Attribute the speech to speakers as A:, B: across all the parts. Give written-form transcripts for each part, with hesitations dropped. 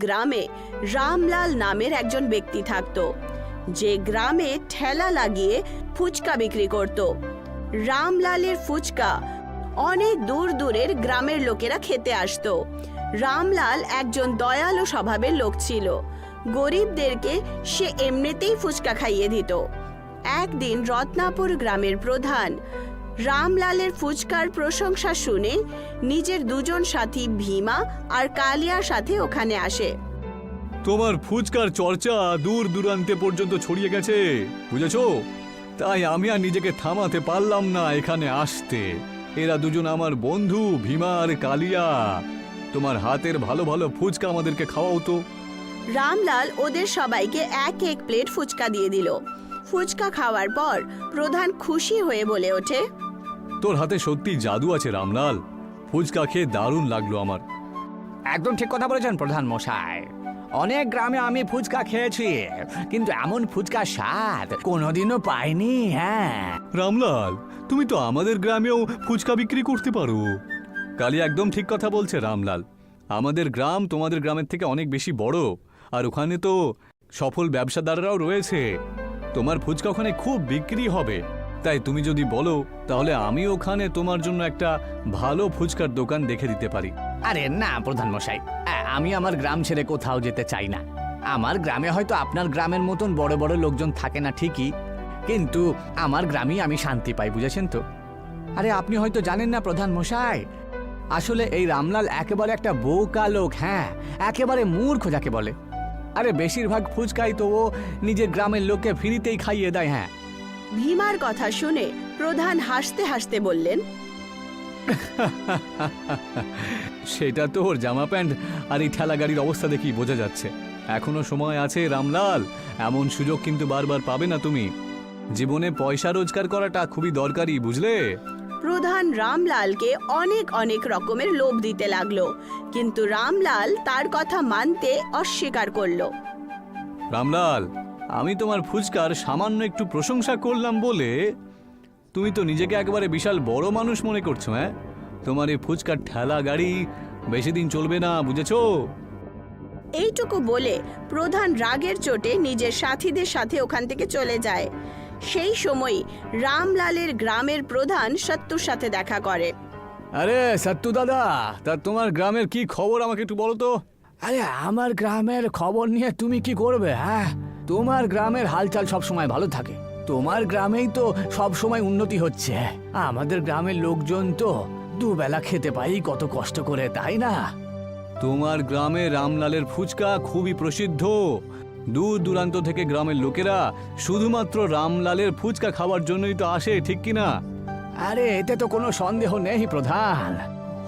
A: গ্রামে রামলাল নামের একজন ব্যক্তি থাকত, যে গ্রামে ঠেলা লাগিয়ে ফুচকা বিক্রি করত। রামলালের ফুচকা অনেক দূর দূরের গ্রামের লোকেরা খেতে আসতো। রামলাল একজন দয়ালু স্বভাবের লোক ছিল। গরিবদেরকে সে এমনিতেই ফুচকা খাইয়ে দিত। একদিন রত্নাপুর গ্রামের প্রধান রামলালের ফুচকার প্রশংসা শুনে নিজের দুজন সাথী ভীমা আর কালিয়ার সাথে ওখানে আসে।
B: তোমার ফুচকার চর্চা দূর দূরান্তে পর্যন্ত ছড়িয়ে গেছে, বুঝেছো? তাই আমি আর নিজেকে থামাতে পারলাম না এখানে আসতে। এরা দুজন আমার বন্ধু, ভীমা আর কালিয়া। তোমার হাতের ভালো ভালো ফুচকা আমাদেরকে খাওয়াও তো।
A: রামলাল ওদের সবাইকে এক এক প্লেট ফুচকা দিয়ে দিল। ফুচকা খাওয়ার পর প্রধান খুশি হয়ে বলে ওঠে,
B: তোর হাতে সত্যি জাদু আছে রামলাল। ফুচকা খেয়ে দারুণ লাগলো আমার।
C: একদম ঠিক কথা বলেছেন প্রধান মশাই। অনেক গ্রামে আমি ফুচকা খেয়েছি, কিন্তু এমন ফুচকা স্বাদ কোনোদিনও পাইনি। হ্যাঁ
B: রামলাল, তুমি তো আমাদের গ্রামেও ফুচকা বিক্রি করতে পারো। কালিয়া একদম ঠিক কথা বলছে রামলাল। আমাদের গ্রাম তোমাদের গ্রামের থেকে অনেক বেশি বড়, আর ওখানে তো সফল ব্যবসাদাররাও রয়েছে। তোমার ফুচকা ওখানে খুব বিক্রি হবে। তাই তুমি যদি বলো তাহলে আমি ওখানে তোমার জন্য একটা ভালো ফুচকার দোকান দেখে দিতে পারি।
C: আরে না প্রধান মশাই, আমি আমার গ্রাম ছেড়ে কোথাও যেতে চাই না। আমার গ্রামে হয়তো আপনার গ্রামের মতন বড় বড় লোকজন থাকে না ঠিকই, কিন্তু আমার গ্রামেই আমি শান্তি পাই, বুঝেছেন তো? আরে আপনি হয়তো জানেন না প্রধান মশাই, আসলে এই রামলাল একেবারে একটা বোকা লোক। হ্যাঁ, একেবারে মূর্খ যাকে বলে। আরে বেশিরভাগ ফুচকাই তো ও নিজের গ্রামের লোককে ফ্রিতেই খাইয়ে দেয়। হ্যাঁ।
A: ভীমার কথা শুনে প্রধান হাসতে হাসতে বললেন,
B: সেটা তো ওর জামা প্যান্ট আর এই ঠেলা গাড়ির অবস্থা দেখি বোঝা যাচ্ছে। এখনো সময় আছে রামলাল, এমন সুযোগ কিন্তু বারবার পাবে না তুমি। জীবনে পয়সা রোজগার করাটা খুবই দরকারি, বুঝলে?
A: প্রধান রামলালকে অনেক অনেক রকমের লোভ দিতে লাগলো, কিন্তু রামলাল তার কথা মানতে অস্বীকার করলো।
B: রামলাল, আমি তোমার ফুচকার সামান্য একটু প্রশংসা করলাম বলে তুমি তো নিজেকে একেবারে বিশাল বড় মানুষ মনে করছো। হ্যাঁ, তোমার এই ফুচকার ঠেলা গাড়ি বেশি দিন চলবে না, বুঝেছো?
A: এইটুকু বলে প্রধান রাগের চোটে নিজের সাথীদের সাথে ওখান থেকে চলে যায়। সেই সময় রামলালের গ্রামের প্রধান সত্তুর সাথে দেখা করে।
B: আরে সত্তু দাদা, তা তোমার গ্রামের কি খবর আমাকে একটু বলো তো।
C: আরে আমার গ্রামের খবর নিয়ে তুমি কি করবে? হ্যাঁ, তোমার গ্রামের হালচাল সব সময় ভালো থাকে। তোমার গ্রামেই তো সব সময় উন্নতি হচ্ছে। আমাদের গ্রামের লোকজন তো দুবেলা খেতে পাই কত কষ্ট করে, তাই না?
B: তোমার গ্রামে রামলালের ফুচকা খুবই প্রসিদ্ধ। দূর দূরান্ত থেকে গ্রামের লোকেরা শুধুমাত্র রামলালের ফুচকা খাওয়ার জন্যই তো আসে, ঠিক কিনা?
C: আরে এতে তো কোনো সন্দেহ নেই প্রধান।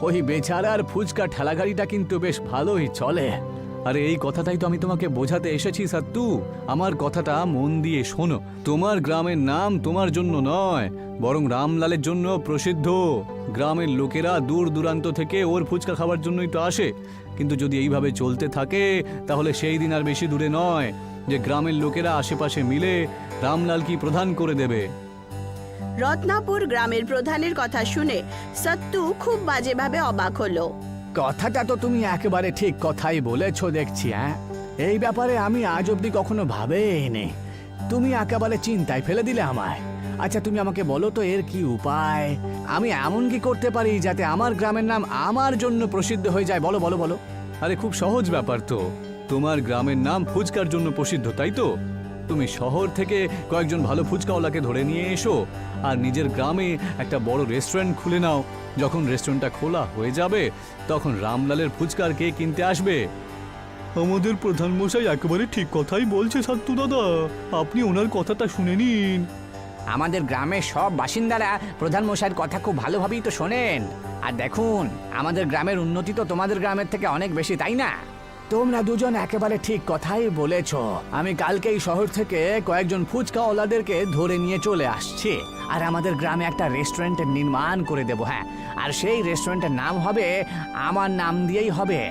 C: ওই বেচারার ফুচকা ঠেলাগাড়িটা কিন্তু বেশ ভালোই চলে।
B: আরে এই কথাটাই তো আমি তোমাকে বোঝাতে এসেছি সত্তু। আমার কথাটা মন দিয়ে শোনো। তোমার গ্রামের নাম তোমার জন্য নয়, বরং রামলালের জন্য প্রসিদ্ধ। গ্রামের লোকেরা দূর দূরান্ত থেকে ওর ফুচকা খাওয়ার জন্যই তো আসে। কিন্তু যদি এইভাবে চলতে থাকে তাহলে সেই দিন আর বেশি দূরে নয় যে গ্রামের লোকেরা আশেপাশে মিলে রামলাল কি প্রধান করে দেবে।
A: রত্নাপুর গ্রামের প্রধানের কথা শুনে সত্তু খুব বাজেভাবে অবাক হলো।
C: কথাটা তো তুমি একেবারে ঠিক কথাই বলেছো দেখছি। হ্যাঁ, এই ব্যাপারে আমি আজ অব্দি কখনো ভাবেইনি। তুমি একেবারে চিন্তায় ফেলে দিলে আমায়। আচ্ছা তুমি আমাকে বলো তো এর কি উপায়? আমি এমন কি করতে পারি যাতে আমার গ্রামের নাম আমার জন্য প্রসিদ্ধ হয়ে যায়? বলো বলো বলো।
B: আরে খুব সহজ ব্যাপার তো। তোমার গ্রামের নাম ফুচকার জন্য প্রসিদ্ধ, তাই তো? তুমি শহর থেকে কয়েকজন ভালো ফুচকাওয়ালাকে ধরে নিয়ে এসো আর নিজের গ্রামে একটা বড় রেস্টুরেন্ট খুলে নাও। যখন রেস্টুরেন্টটা খোলা হয়ে যাবে তখন রামলালের ফুচকার কে কিনতে আসবে। আমাদের প্রধান মশাই একেবারে ঠিক কথাই বলছে সত্তু দাদা, আপনি ওনার কথাটা শুনে নিন।
C: আমাদের গ্রামের সব বাসিন্দারা প্রধান মশাইয়ের কথা খুব ভালোভাবেই তো শোনেন। আর দেখুন, আমাদের গ্রামের উন্নতি তো তোমাদের গ্রামের থেকে অনেক বেশি, তাই না? তোমরা দুজন একেবারে ঠিক কথাই বলেছ। আমি কালকেই শহর থেকে কয়েকজন ফুচকাওয়ালাদেরকে ধরে নিয়ে চলে আসছি, আর আমাদের গ্রামে একটা রেস্টুরেন্টের নির্মাণ করে দেব। হ্যাঁ, আর সেই রেস্টুরেন্টের নাম হবে, আমার নাম দিয়েই হবে,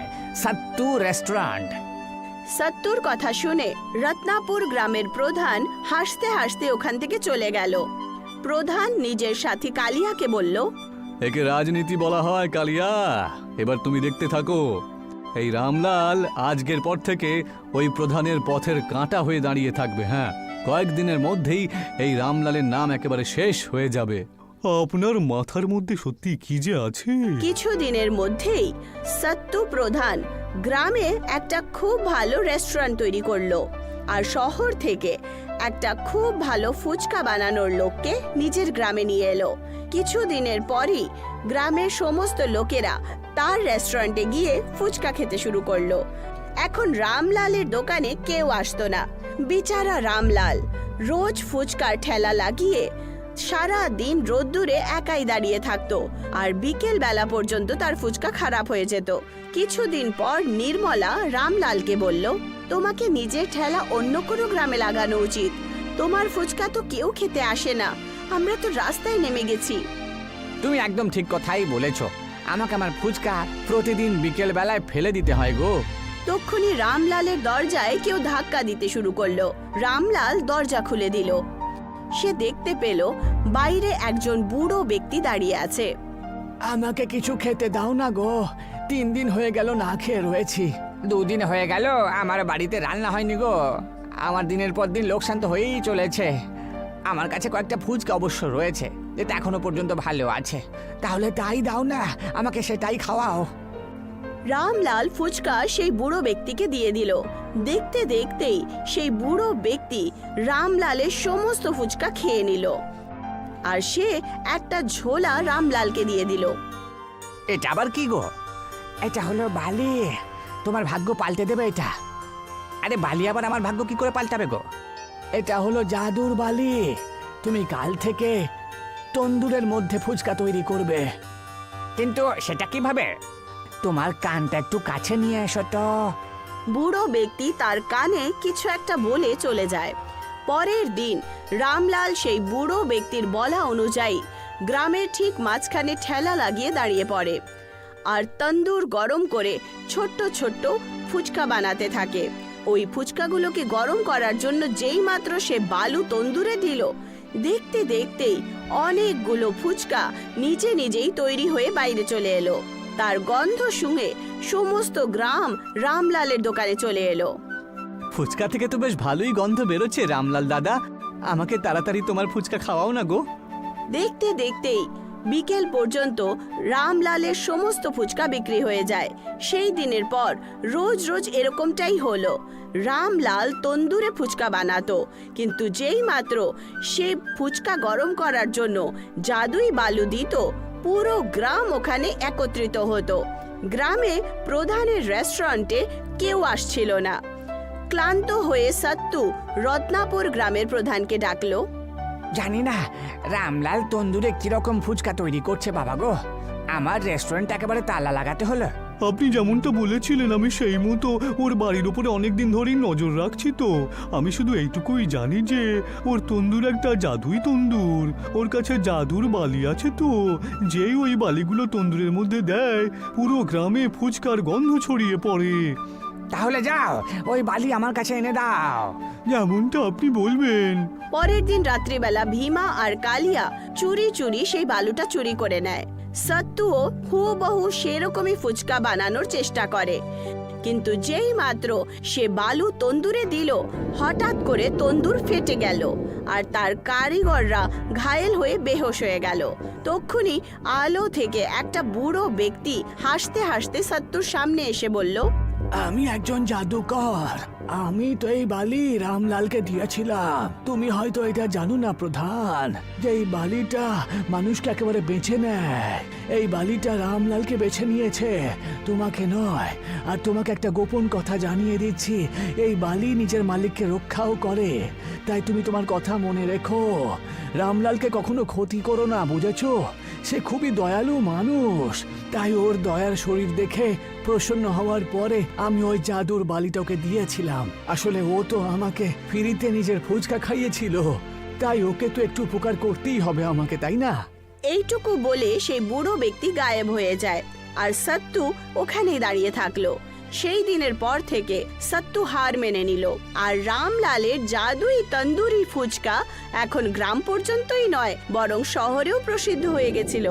C: সত্তু রেস্টুরেন্ট।
A: সত্তুর কথা শুনে রত্নাপুর গ্রামের প্রধান হাসতে হাসতে ওখান থেকে চলে গেল। প্রধান নিজের সাথী কালিয়াকে বলল,
B: একে রাজনীতি বলা হয় কালিয়া। এবার তুমি দেখতে থাকো এই রামলাল আজকের পর থেকে ওই প্রধানের পথের কাঁটা হয়ে দাঁড়িয়ে থাকবে। হ্যাঁ, কয়েকদিনের মধ্যেই এই রামলালের নাম একেবারে শেষ হয়ে যাবে। আপনার মাথার মধ্যে সত্যি কি যে আছে।
A: কিছুদিনের মধ্যেই সত্তু প্রধান গ্রামে একটা খুব ভালো রেস্টুরেন্ট তৈরি করলো আর শহর থেকে একটা খুব ভালো ফুচকা বানানোর লোককে নিজের গ্রামে নিয়ে এলো। কিছুদিনের পরই গ্রামের সমস্ত লোকেরা তার রেস্টুরেন্টে গিয়ে ফুচকা খেতে শুরু করলো। এখন রামলালের দোকানে কেউ আসতো না। বেচারা রামলাল রোজ ফুচকার ঠেলা লাগিয়ে সারা দিন রোদ্দুরে একাই দাঁড়িয়ে থাকতো আর বিকেল বেলা পর্যন্ত তার ফুচকা খারাপ হয়ে যেত। কিছুদিন পর নির্মলা রামলালকে বলল, তোমাকে নিজের ঠেলা অন্য কোনো গ্রামে লাগানো উচিত। তোমার ফুচকা তো কেউ খেতে আসে না, আমরা তো রাস্তায় নেমে গেছি।
C: তুমি একদম ঠিক কথাই বলেছো। আমাকে আমার ফুচকা প্রতিদিন বিকেল বেলায় ফেলে দিতে হয় গো।
A: তক্ষুনি রামলালের দরজায় কেউ ধাক্কা দিতে শুরু করলো। রামলাল দরজা খুলে দিল। সে দেখতে পেল বাইরে একজন বুড়ো ব্যক্তি দাঁড়িয়ে আছে।
C: আমাকে কিছু খেতে দাও না গো, 3 দিন হয়ে গেল না খেয়ে রয়েছি। 2 দিন হয়ে গেল আমার বাড়িতে রান্না হয়নি গো। আমার দিনের পর দিন লোকসান তো হয়েই চলেছে। আমার কাছে কয়েকটা ফুচকা অবশ্য রয়েছে, যেটা এখনো পর্যন্ত ভালো আছে। তাহলে তাই দাও না, আমাকে সেটাই খাওয়াও।
A: রামলাল ফুচকা সেই বুড়ো ব্যক্তিকে দিয়ে দিল। দেখতে দেখতেই সেই বুড়ো ব্যক্তি রামলালের সমস্ত ফুচকা খেয়ে নিল আর সে একটা ঝোলা রামলালকে দিয়ে দিল।
C: এটা আবার কি গো? এটা হলো বালি। তোমার ভাগ্য পাল্টে দেবে এটা। আরে বালি আবার আমার ভাগ্য কি করে পাল্টাবে গো? এটা হলো জাদুর বালি। তুমি কাল থেকে তন্দুরের মধ্যে ফুচকা তৈরি করবে। কিন্তু সেটা কিভাবে? তোমার কানটা একটু কাছে নিয়ে এসো তো।
A: বুড়ো ব্যক্তি তার কানে কিছু একটা বলে চলে যায়। পরের দিন রামলাল সেই বুড়ো ব্যক্তির বলা অনুযায়ী গ্রামের ঠিক মাঝখানে ঠেলা লাগিয়ে দাঁড়িয়ে পড়ে আর তন্দুর গরম করে ছোট্ট ছোট্ট ফুচকা বানাতে থাকে। ওই ফুচকাগুলোকে গরম করার জন্য যেই মাত্র সে বালু তন্দুরে দিল, দেখতে দেখতেই অনেকগুলো ফুচকা নিজে নিজেই তৈরি হয়ে বাইরে চলে এলো। তার গন্ধ শুঁকে সমস্ত গ্রাম রামলালের দোকানে চলে এলো।
B: ফুচকা থেকে তো বেশ ভালোই গন্ধ বেরোচ্ছে রামলাল দাদা, আমাকে তাড়াতাড়ি তোমার ফুচকা খাওয়াও না গো।
A: দেখতে দেখতেই বিকেল পর্যন্ত রামলালের সমস্ত ফুচকা বিক্রি হয়ে যায়। সেই দিনের পর রোজ রোজ এরকমটাই হলো। রামলাল তন্দুরে ফুচকা বানাতো, কিন্তু যেই মাত্র সে ফুচকা গরম করার জন্য জাদুই বালু দিত, পুরো গ্রাম ওখানে একত্রিত হতো। গ্রামে প্রধানের রেস্টুরেন্টে কেউ আসছিল না। ক্লান্ত হয়ে সত্তু রত্নাপুর গ্রামের প্রধানকে ডাকলো।
C: জানি না রামলাল তন্দুরে কিরকম ফুচকা তৈরি করছে বাবা গো। আমার রেস্টুরেন্ট একেবারে তালা লাগাতে হলো।
B: আপনি যেমনটা বলেছিলেন আমি সেই মতো ওর বাড়ির উপরে অনেকদিন ধরেই নজর রাখছি। তো আমি শুধু এইটুকুই জানি যে ওর তন্দুর একটা জাদুই তন্দুর। ওর কাছে জাদুর বালি আছে, তো যেই ওই বালিগুলো তন্দুরের মধ্যে দেয় পুরো গ্রামে ফুচকার গন্ধ ছড়িয়ে পড়ে।
C: তাহলে যাও, ওই বালি আমার কাছে এনে দাও।
B: যেমনটা আপনি বলবেন।
A: পরের দিন রাত্রিবেলা ভীমা আর কালিয়া চুরি চুরি সেই বালুটা চুরি করে নেয়। সত্তুও হুবহু সেরকমই ফুচকা বানানোর চেষ্টা করে, কিন্তু যেই মাত্র সে বালু তন্দুরে দিল, হঠাৎ করে তন্দুর ফেটে গেল আর তার কারিগররা ঘায়েল হয়ে বেহুশ হয়ে গেল। তক্ষুনি আলো থেকে একটা বুড়ো ব্যক্তি হাসতে হাসতে সত্তুর সামনে এসে বলল,
C: আমি একজন জাদুকর। আমি তো এই বালি রামলালকে দিয়েছিলাম। তুমি হয়তো এটা জানো না প্রধান, যে এই বালিটা মানুষকে একেবারে বেছে নেয়। এই বালিটা রামলালকে বেছে নিয়েছে, তোমাকে নয়। আর তোমাকে একটা গোপন কথা জানিয়ে দিচ্ছি, এই বালি নিজের মালিককে রক্ষাও করে। তাই তুমি তোমার কথা মনে রেখো, রামলালকে কখনো ক্ষতি করো না, বুঝেছো? সে খুবই দয়ালু মানুষ। তাই ওর দয়ার শরীর দেখে প্রসন্ন হওয়ার পরে আমি ওই জাদুর বালিটাকে দিয়েছিলাম। আসলে ও তো আমাকে ফ্রিতে নিজের ফুচকা খাইয়েছিল, তাই ওকে তো একটু উপকার করতেই হবে আমাকে, তাই না?
A: এইটুকু বলে সেই বুড়ো ব্যক্তি গায়েব হয়ে যায় আর সত্তু ওখানেই দাঁড়িয়ে থাকলো। সেই দিনের পর থেকে সত্তু হার মেনে নিল আর রামলালের জাদুই তন্দুরি ফুচকা এখন গ্রাম পর্যন্তই নয়, বরং শহরেও প্রসিদ্ধ হয়ে গেছিল।